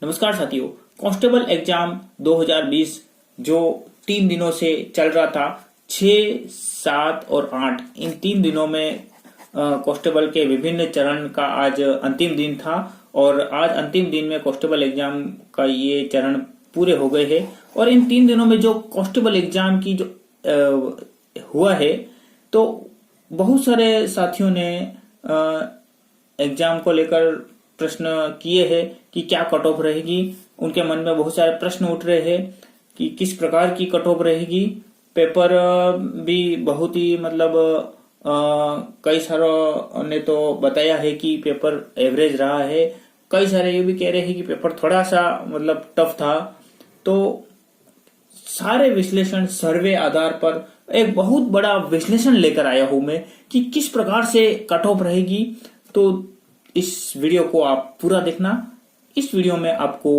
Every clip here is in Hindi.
नमस्कार साथियों। कांस्टेबल एग्जाम 2020 जो 3 दिनों से चल रहा था, 6, 7 और 8, इन 3 दिनों में कांस्टेबल के विभिन्न चरण का आज अंतिम दिन था और आज अंतिम दिन में कांस्टेबल एग्जाम का ये चरण पूरे हो गए हैं। और इन 3 दिनों में जो कांस्टेबल एग्जाम की जो हुआ है, तो बहुत सारे साथियों ने एग्जाम को लेकर प्रश्न किए हैं कि क्या कट ऑफ रहेगी। उनके मन में बहुत सारे प्रश्न उठ रहे हैं कि किस प्रकार की कट ऑफ रहेगी। पेपर भी बहुत ही कई सारों ने तो बताया है कि पेपर एवरेज रहा है। कई सारे ये भी कह रहे हैं कि पेपर थोड़ा सा टफ था। तो सारे विश्लेषण सर्वे आधार पर एक बहुत बड़ा विश्लेषण लेकर आया हूं मैं कि किस प्रकार से कट ऑफ रहेगी। तो इस वीडियो को आप पूरा देखना। इस वीडियो में आपको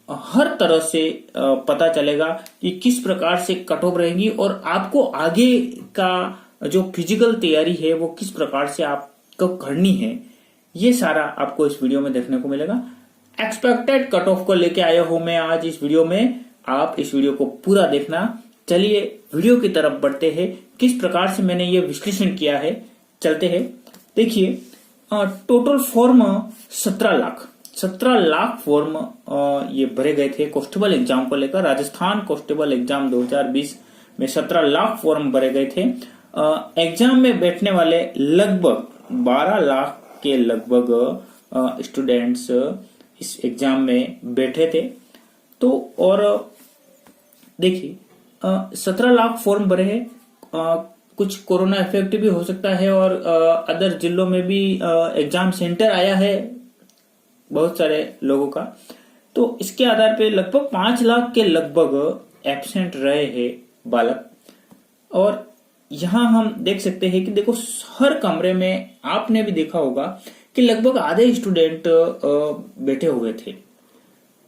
हर तरह से पता चलेगा कि किस प्रकार से कट ऑफ रहेगी और आपको आगे का जो फिजिकल तैयारी है वो किस प्रकार से आपको करनी है, ये सारा आपको इस वीडियो में देखने को मिलेगा। एक्सपेक्टेड कट ऑफ को लेके आया हूं मैं आज इस वीडियो में। आप इस वीडियो को पूरा देखना। चलिए वीडियो की तरफ बढ़ते हैं। किस प्रकार से मैंने ये विश्लेषण किया है, चलते हैं। देखिए, टोटल फॉर्म 17 लाख फॉर्म ये भरे गए थे कांस्टेबल एग्जाम को लेकर। राजस्थान कांस्टेबल एग्जाम 2020 में 17 लाख फॉर्म भरे गए थे। एग्जाम में बैठने वाले लगभग 12 लाख के लगभग स्टूडेंट्स इस एग्जाम में बैठे थे। तो और देखिए, 17 लाख फॉर्म भरे हैं। कुछ कोरोना इफेक्ट भी हो सकता है और अदर जिलों में भी एग्जाम सेंटर आया है बहुत सारे लोगों का। तो इसके आधार पे लगभग 5 लाख के लगभग एब्सेंट रहे हैं बालक। और यहां हम देख सकते हैं कि देखो, हर कमरे में आपने भी देखा होगा कि लगभग आधे स्टूडेंट बैठे हुए थे।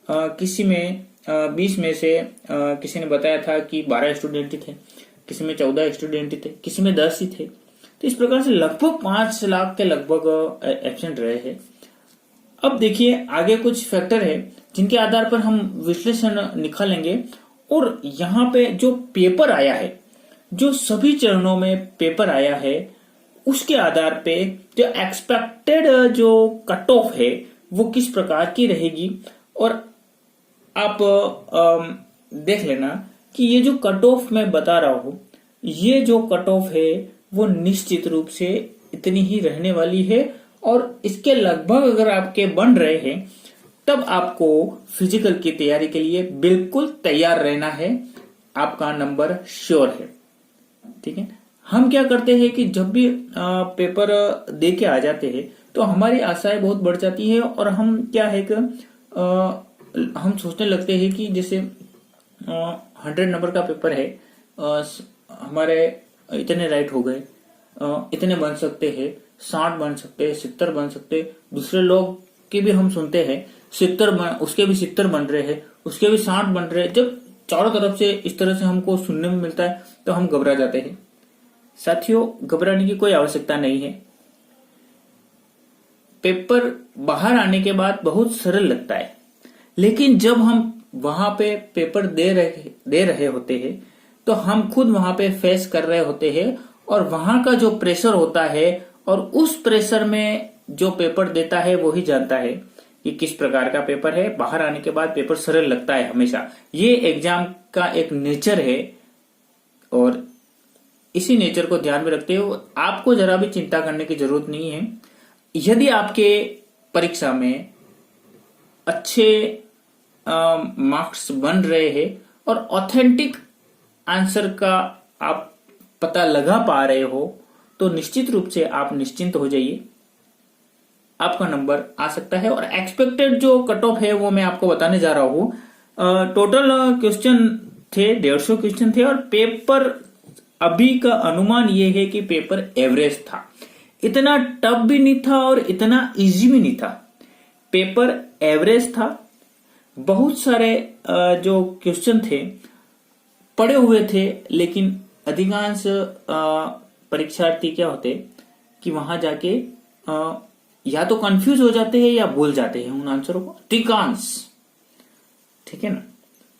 किसी में 20 में से किसी ने बताया था कि 12 स्टूडेंट ही थे, किसी में 14 स्टूडेंट थे, किसी में 10 ही थे। तो इस प्रकार से लगभग 5 लाख के लगभग एब्सेंट रहे हैं। अब देखिए, आगे कुछ फैक्टर है जिनके आधार पर हम विश्लेषण निकालेंगे। और यहाँ पे जो पेपर आया है, जो सभी चरणों में पेपर आया है, उसके आधार पे जो एक्सपेक्टेड जो कट ऑफ है वो किस प्रकार की रहेगी। और आप देख लेना कि ये जो कट ऑफ मैं बता रहा हूं, ये जो कट ऑफ है वो निश्चित रूप से इतनी ही रहने वाली है। और इसके लगभग अगर आपके बन रहे हैं, तब आपको फिजिकल की तैयारी के लिए बिल्कुल तैयार रहना है। आपका नंबर श्योर है, ठीक है। हम क्या करते हैं कि जब भी पेपर दे के आ जाते हैं तो हमारी आशाएं बहुत बढ़ जाती है और हम क्या है कि हम सोचने लगते हैं कि जैसे 100 नंबर का पेपर है, हमारे इतने राइट हो गए, इतने बन सकते हैं, 60 बन सकते हैं, 70 बन सकते हैं। दूसरे लोग के भी हम सुनते हैं 70 उसके भी 70 बन रहे हैं, उसके भी 60 बन रहे हैं। जब चारों तरफ से इस तरह से हमको सुनने में मिलता है तो हम घबरा जाते हैं। साथियों, घबराने की कोई आवश्यकता नहीं है। पेपर बाहर आने के बाद बहुत सरल लगता है, लेकिन जब हम वहां पे पेपर दे रहे होते हैं तो हम खुद वहां पे फेस कर रहे होते हैं और वहां का जो प्रेशर होता है, और उस प्रेशर में जो पेपर देता है वो ही जानता है कि किस प्रकार का पेपर है। बाहर आने के बाद पेपर सरल लगता है हमेशा। ये एग्जाम का एक नेचर है और इसी नेचर को ध्यान में रखते हुए आपको जरा भी चिंता करने की जरूरत नहीं है। यदि आपके परीक्षा में अच्छे मार्क्स बन रहे हैं और ऑथेंटिक आंसर का आप पता लगा पा रहे हो, तो निश्चित रूप से आप निश्चिंत हो जाइए, आपका नंबर आ सकता है। और एक्सपेक्टेड जो कट ऑफ है वो मैं आपको बताने जा रहा हूं। टोटल क्वेश्चन थे 150 क्वेश्चन थे और पेपर अभी का अनुमान ये है कि पेपर एवरेज था। इतना टफ भी नहीं था और इतना इजी भी नहीं था। पेपर एवरेज था। बहुत सारे जो क्वेश्चन थे पढ़े हुए थे, लेकिन अधिकांश परीक्षार्थी क्या होते कि वहां जाके या तो कंफ्यूज हो जाते हैं या भूल जाते हैं उन आंसरों को। अधिकांश ठीक है ना।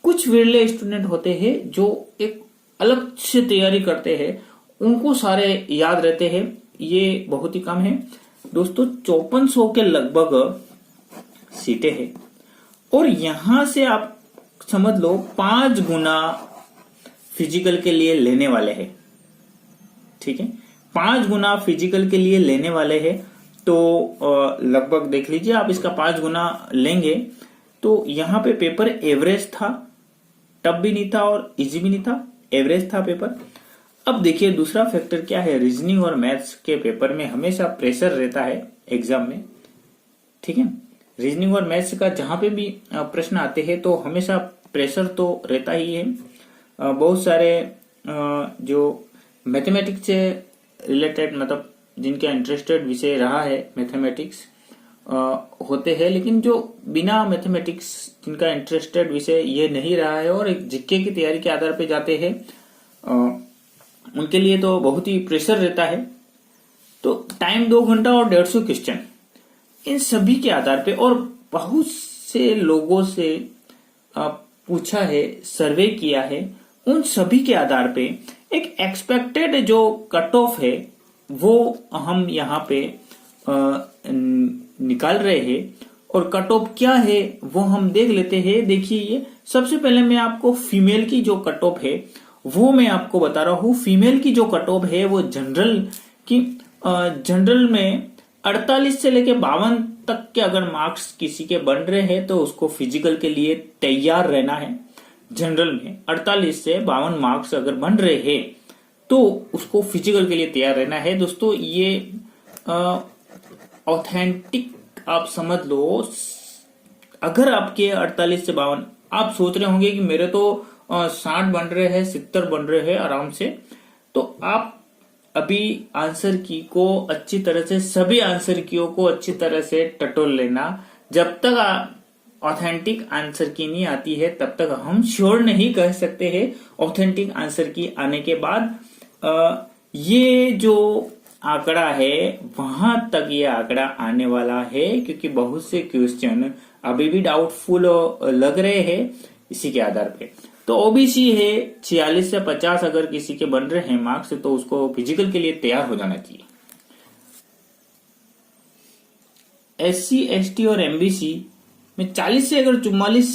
कुछ विरले स्टूडेंट होते हैं जो एक अलग से तैयारी करते हैं, उनको सारे याद रहते हैं, ये बहुत ही कम है दोस्तों। 5400 के लगभग सीटें हैं और यहां से आप समझ लो 5 गुना फिजिकल के लिए लेने वाले हैं, ठीक है। 5 गुना फिजिकल के लिए लेने वाले हैं, तो लगभग देख लीजिए आप इसका 5 गुना लेंगे तो यहां पे पेपर एवरेज था, टफ भी नहीं था और इजी भी नहीं था, एवरेज था पेपर। अब देखिए दूसरा फैक्टर क्या है, रीजनिंग और मैथ्स के पेपर में हमेशा प्रेशर रहता है एग्जाम में, ठीक है। रीजनिंग और मैथ्स का जहां पे भी प्रश्न आते हैं तो हमेशा प्रेशर तो रहता ही है। बहुत सारे जो मैथमेटिक्स से रिलेटेड, मतलब जिनका इंटरेस्टेड विषय रहा है मैथमेटिक्स होते हैं, लेकिन जो बिना मैथमेटिक्स जिनका इंटरेस्टेड विषय ये नहीं रहा है और एक जीके की तैयारी के आधार पे जाते हैं, उनके लिए तो बहुत ही प्रेशर रहता है। तो टाइम 2 घंटा और 150 क्वेश्चन, इन सभी के आधार पे, और बहुत से लोगों से पूछा है, सर्वे किया है, उन सभी के आधार पे एक एक्सपेक्टेड जो कट ऑफ है वो हम यहाँ पे निकाल रहे हैं। और कट ऑफ क्या है वो हम देख लेते हैं। देखिए ये सबसे पहले मैं आपको फीमेल की जो कट ऑफ है वो मैं आपको बता रहा हूं। फीमेल की जो कट ऑफ है वो जनरल में 48 से लेके 52 तक के अगर मार्क्स किसी के बन रहे हैं तो उसको फिजिकल के लिए तैयार रहना है। जनरल में 48 से 52 मार्क्स अगर बन रहे हैं तो उसको फिजिकल के लिए तैयार रहना है दोस्तों। ये ऑथेंटिक आप समझ लो। अगर आपके 48 से 52, आप सोच रहे होंगे कि मेरे तो 60 बन रहे हैं, 70 बन रहे हैं आराम से, तो आप अभी आंसर की को अच्छी तरह से, सभी आंसर कीओ को अच्छी तरह से टटोल लेना। जब तक ऑथेंटिक आंसर की नहीं आती है तब तक हम श्योर नहीं कह सकते हैं। ऑथेंटिक आंसर की आने के बाद ये जो आंकड़ा है वहां तक ये आंकड़ा आने वाला है, क्योंकि बहुत से क्वेश्चन अभी भी डाउटफुल लग रहे हैं इसी के आधार पे। तो ओबीसी है 46 से 50 अगर किसी के बन रहे हैं मार्क्स तो उसको फिजिकल के लिए तैयार हो जाना चाहिए। एससी, एसटी और एमबीसी में 40 से अगर 44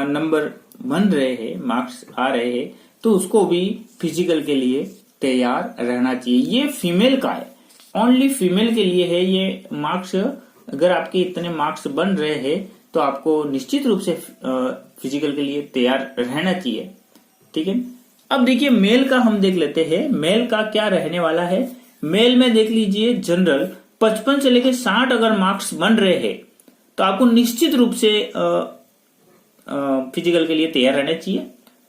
नंबर बन रहे हैं, मार्क्स आ रहे हैं, तो उसको भी फिजिकल के लिए तैयार रहना चाहिए। ये फीमेल का है, ओनली फीमेल के लिए है ये मार्क्स। अगर आपके इतने मार्क्स बन रहे हैं तो आपको निश्चित रूप से फिजिकल के लिए तैयार रहना चाहिए, ठीक है। अब देखिए मेल का हम देख लेते हैं। मेल का क्या रहने वाला है। मेल में देख लीजिए जनरल 55 से लेकर 60 अगर मार्क्स बन रहे हैं तो आपको निश्चित रूप से फिजिकल के लिए तैयार रहना चाहिए,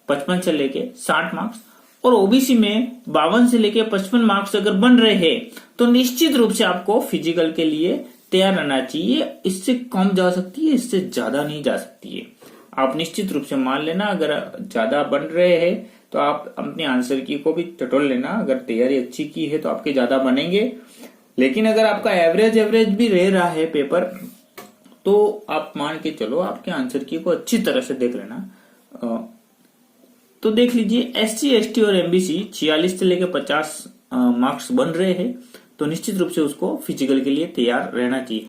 55 से लेके 60 मार्क्स। और ओबीसी में 52 से लेके 55 मार्क्स अगर बन रहे हैं तो निश्चित रूप से आपको फिजिकल के लिए तैयार रहना चाहिए। इससे कम जा सकती है, इससे ज्यादा नहीं जा सकती है। आप निश्चित रूप से मान लेना, अगर ज्यादा बन रहे हैं तो आप अपने आंसर की को भी टटोल लेना। अगर तैयारी अच्छी की है तो आपके ज्यादा बनेंगे, लेकिन अगर आपका एवरेज भी रह रहा है पेपर तो आप मान के चलो आपके आंसर की को अच्छी तरह से देख लेना। तो देख लीजिए एससी, एसटी और एमबीसी 46 से लेकर 50 मार्क्स बन रहे हैं तो निश्चित रूप से उसको फिजिकल के लिए तैयार रहना चाहिए।